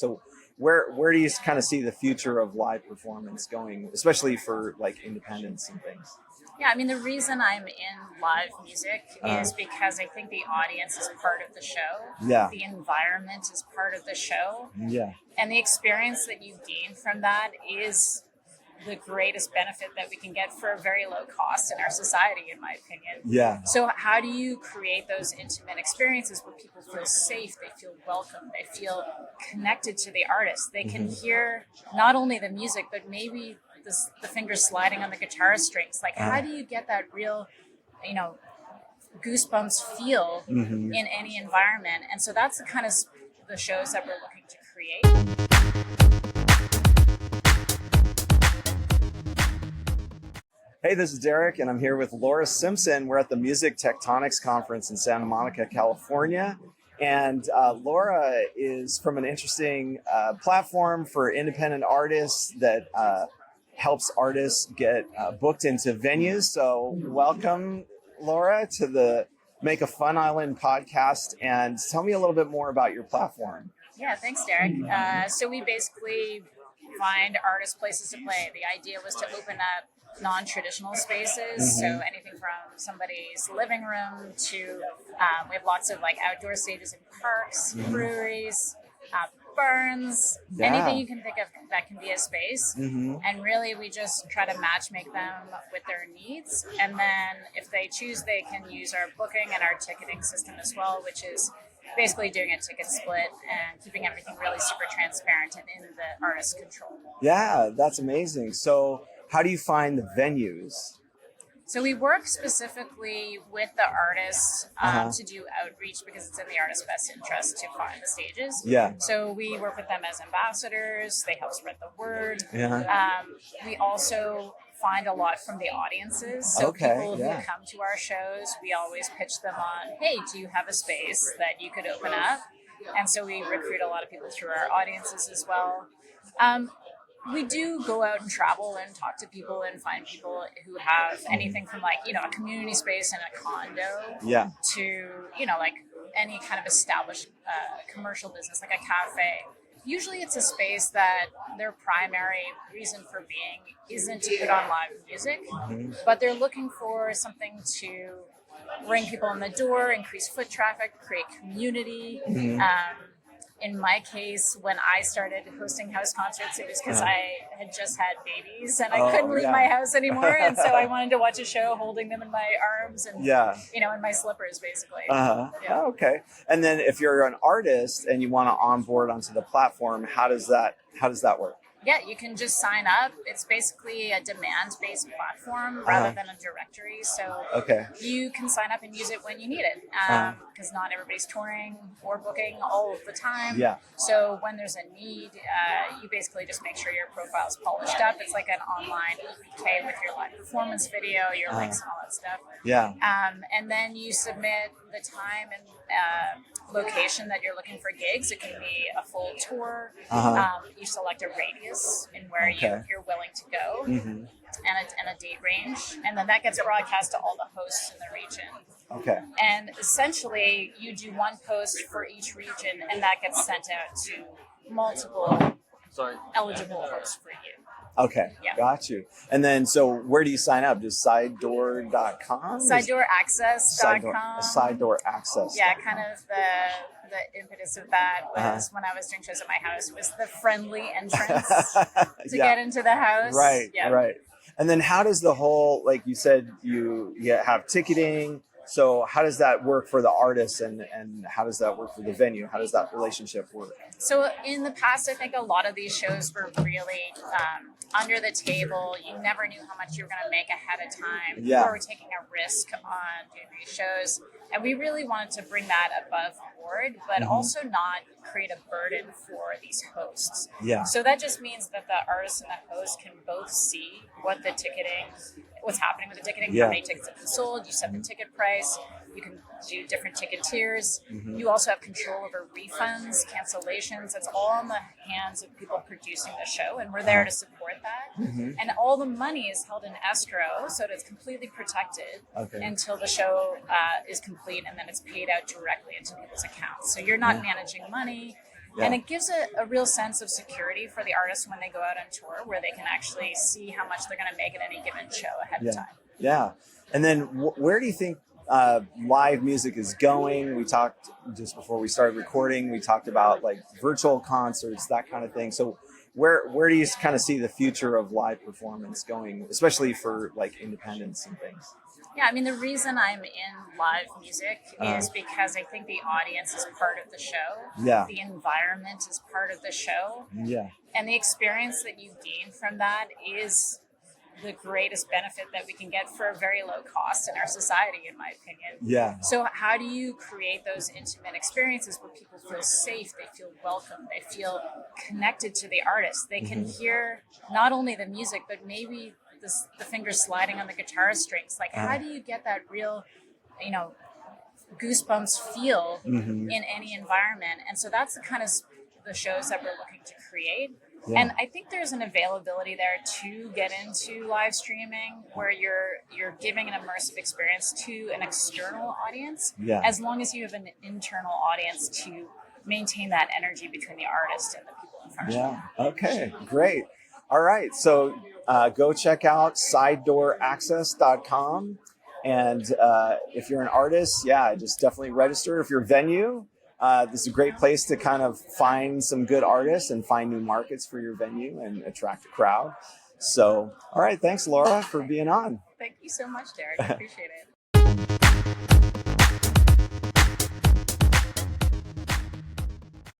So where do you kind of see the future of live performance going, especially for like independents and things? Yeah, I mean, the reason I'm in live music is because I think the audience is part of the show. Yeah. The environment is part of the show. Yeah. And the experience that you gain from that is the greatest benefit that we can get for a very low cost in our society, in my opinion. Yeah. So how do you create those intimate experiences where people feel safe, they feel welcome, they feel connected to the artist, they can hear not only the music, but maybe the fingers sliding on the guitar strings. Like, how do you get that real, goosebumps feel in any environment? And so that's the kind of the shows that we're looking to create. Hey, this is Derek, and I'm here with Laura Simpson. We're at the Music Tectonics Conference in Santa Monica, California. And Laura is from an interesting platform for independent artists that helps artists get booked into venues. So welcome, Laura, to the Make a Fun Island podcast. And tell me a little bit more about your platform. Yeah, thanks, Derek. So we basically find artists places to play. The idea was to open up non-traditional spaces, so anything from somebody's living room to we have lots of like outdoor stages in parks, breweries, barns, anything you can think of that can be a space. And really we just try to match make them with their needs, and then if they choose, they can use our booking and our ticketing system as well, which is basically doing a ticket split and keeping everything really super transparent and in the artist's control. Yeah, that's amazing. So how do you find the venues? So we work specifically with the artists to do outreach because it's in the artist's best interest to find the stages. Yeah. So we work with them as ambassadors. They help spread the word. Yeah. We also find a lot from the audiences. So people who come to our shows, we always pitch them on, hey, do you have a space that you could open up? And so we recruit a lot of people through our audiences as well. We do go out and travel and talk to people and find people who have anything from like, a community space in a condo to, like any kind of established commercial business, like a cafe. Usually it's a space that their primary reason for being isn't to put on live music, but they're looking for something to bring people in the door, increase foot traffic, create community. In my case, when I started hosting house concerts, it was because I had just had babies and I couldn't leave my house anymore. And so I wanted to watch a show holding them in my arms and, in my slippers, basically. Oh, okay. And then if you're an artist and you want to onboard onto the platform, how does that work? Yeah, you can just sign up. It's basically a demand-based platform rather than a directory. So you can sign up and use it when you need it because not everybody's touring or booking all of the time. Yeah. So when there's a need, you basically just make sure your profile is polished up. It's like an online EPK with your live performance video, your links and all that stuff. Yeah. And then you submit the time and location that you're looking for gigs. It can be a full tour. You select a radius in where you're willing to go and a date range. And then that gets broadcast to all the hosts in the region. Okay. And essentially you do one post for each region and that gets sent out to multiple eligible hosts for you. Okay, got you. And then, so where do you sign up? Just sidedoor.com? Sidedooraccess.com. Sidedoor Access. Yeah, kind of the impetus of that was when I was doing shows at my house was the friendly entrance to get into the house. Right, right. And then how does the whole, like you said, you have ticketing. So how does that work for the artists and how does that work for the venue? How does that relationship work? So in the past, I think a lot of these shows were really under the table. You never knew how much you were going to make ahead of time. Yeah. People were taking a risk on doing these shows. And we really wanted to bring that above board, but also not create a burden for these hosts. Yeah. So that just means that the artist and the host can both see what's happening with the ticketing, how many tickets have been sold. You set the ticket price. You can do different ticket tiers. You also have control over refunds, cancellations. It's all in the hands of people producing the show, and we're there to support that. And all the money is held in escrow, so that it's completely protected until the show is complete, and then it's paid out directly into people's accounts. So you're not managing money. And it gives a real sense of security for the artists when they go out on tour, where they can actually see how much they're going to make at any given show ahead of time. Yeah. And then where do you think live music is going? We talked just before we started recording, we talked about like virtual concerts, that kind of thing. So where do you kind of see the future of live performance going, especially for like independents and things? Yeah, I mean, the reason I'm in live music is because I think the audience is part of the show. Yeah. The environment is part of the show. Yeah. And the experience that you gain from that is the greatest benefit that we can get for a very low cost in our society, in my opinion. Yeah. So how do you create those intimate experiences where people feel safe, they feel welcome, they feel connected to the artist, they can hear not only the music, but maybe the fingers sliding on the guitar strings? Like, how do you get that real, goosebumps feel in any environment? And so that's the kind of the shows that we're looking to create. Yeah. And I think there's an availability there to get into live streaming where you're giving an immersive experience to an external audience, as long as you have an internal audience to maintain that energy between the artist and the people in front of them. Yeah. Okay, great. All right. So go check out sidedooraccess.com. And if you're an artist, just definitely register. If you're a venue, this is a great place to kind of find some good artists and find new markets for your venue and attract a crowd. So, all right. Thanks, Laura, for being on. Thank you so much, Derek. I appreciate it.